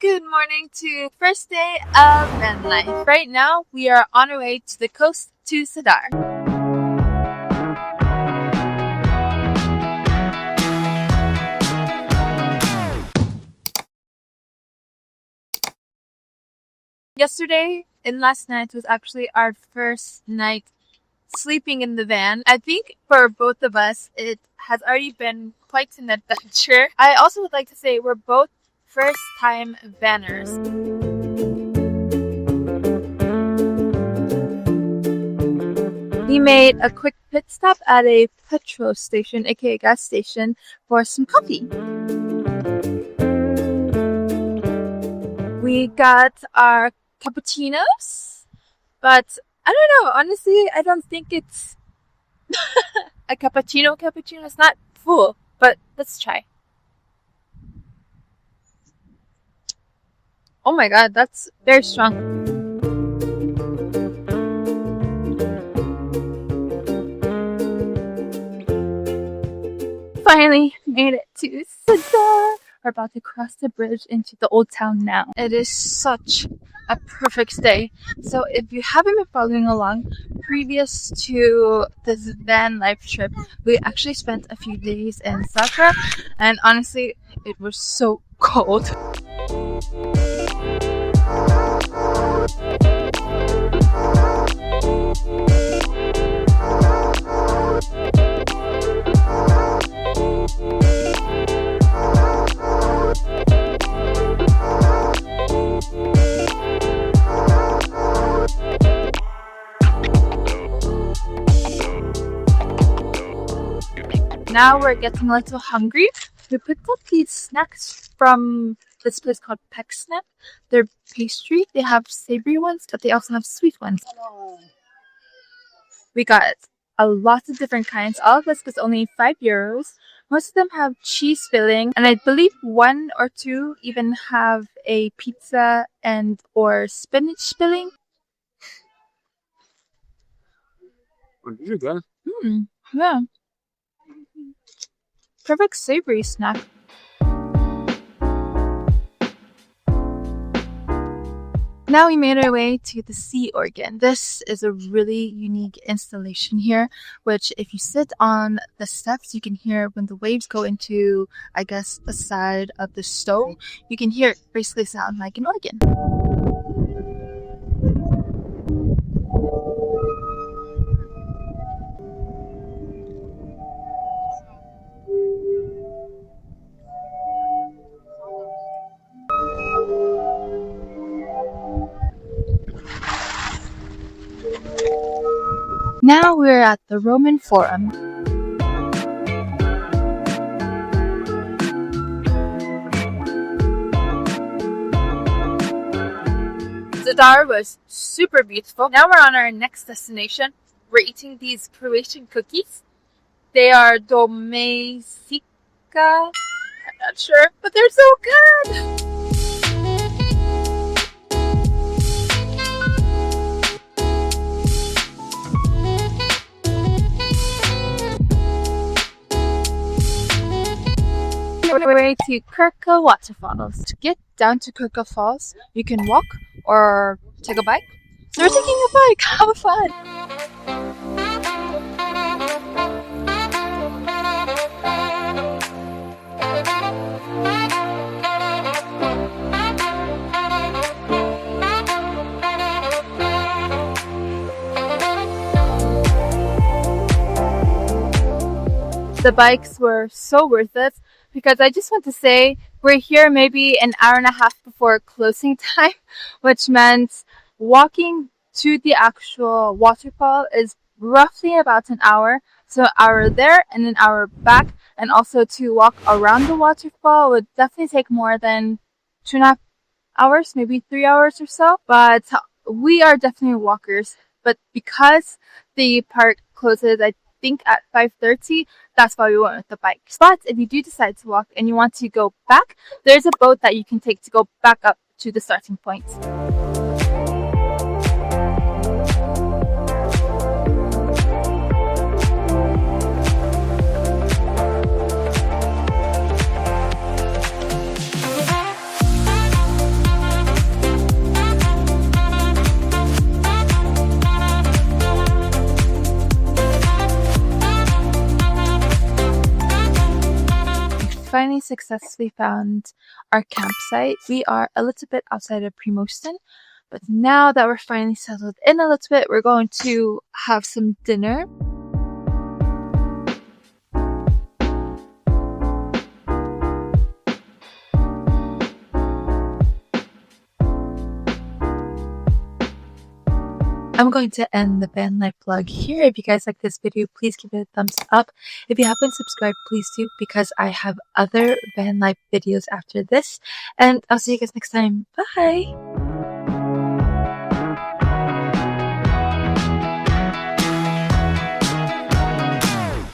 Good morning to first day of van life. Right now, we are on our way to the coast to Zadar. Yesterday and last night was actually our first night sleeping in the van. I think for both of us, it has already been quite an adventure. I also would like to say we're both first-time vanners. We made a quick pit stop at a petrol station, aka gas station, for some coffee. We got our cappuccinos, but I don't know, honestly, I don't think it's a cappuccino. It's not full, but let's try. Oh my god, that's very strong. Finally made it to Zadar. We're about to cross the bridge into the old town now. It is such a perfect day. So if you haven't been following along, previous to this van life trip, we actually spent a few days in Zadar, and honestly, it was so cold. Now we're getting a little hungry. We picked up these snacks from this place called Peksnap. They're pastry. They have savory ones, but they also have sweet ones. We got a lot of different kinds. All of this was only €5. Most of them have cheese filling, and I believe one or two even have a pizza and or spinach filling. Yeah. Perfect savory snack. Now we made our way to the sea organ. This is a really unique installation here, which if you sit on the steps, you can hear when the waves go into, I guess, the side of the stone. You can hear it basically sound like an organ. Now we're at the Roman Forum. Zadar was super beautiful. Now we're on our next destination. We're eating these Croatian cookies. They are domestika. I'm not sure, but they're so good. We're way to Krka Waterfalls. To get down to Krka Falls, you can walk or take a bike. So we're taking a bike. Have fun! The bikes were so worth it, because I just want to say we're here maybe an hour and a half before closing time, which meant walking to the actual waterfall is roughly about an hour. So an hour there and an hour back, and also to walk around the waterfall would definitely take more than 2.5 hours, maybe 3 hours or so. But we are definitely walkers. But because the park closes, I think at 5:30, that's why we went with the bike. But if you do decide to walk and you want to go back, there's a boat that you can take to go back up to the starting point. successfully found our campsite. We are a little bit outside of Primoston, but now that we're finally settled in a little bit, we're going to have some dinner. I'm going to end the van life vlog here. If you guys like this video, please give it a thumbs up. If you haven't subscribed, please do, because I have other van life videos after this. And I'll see you guys next time. Bye!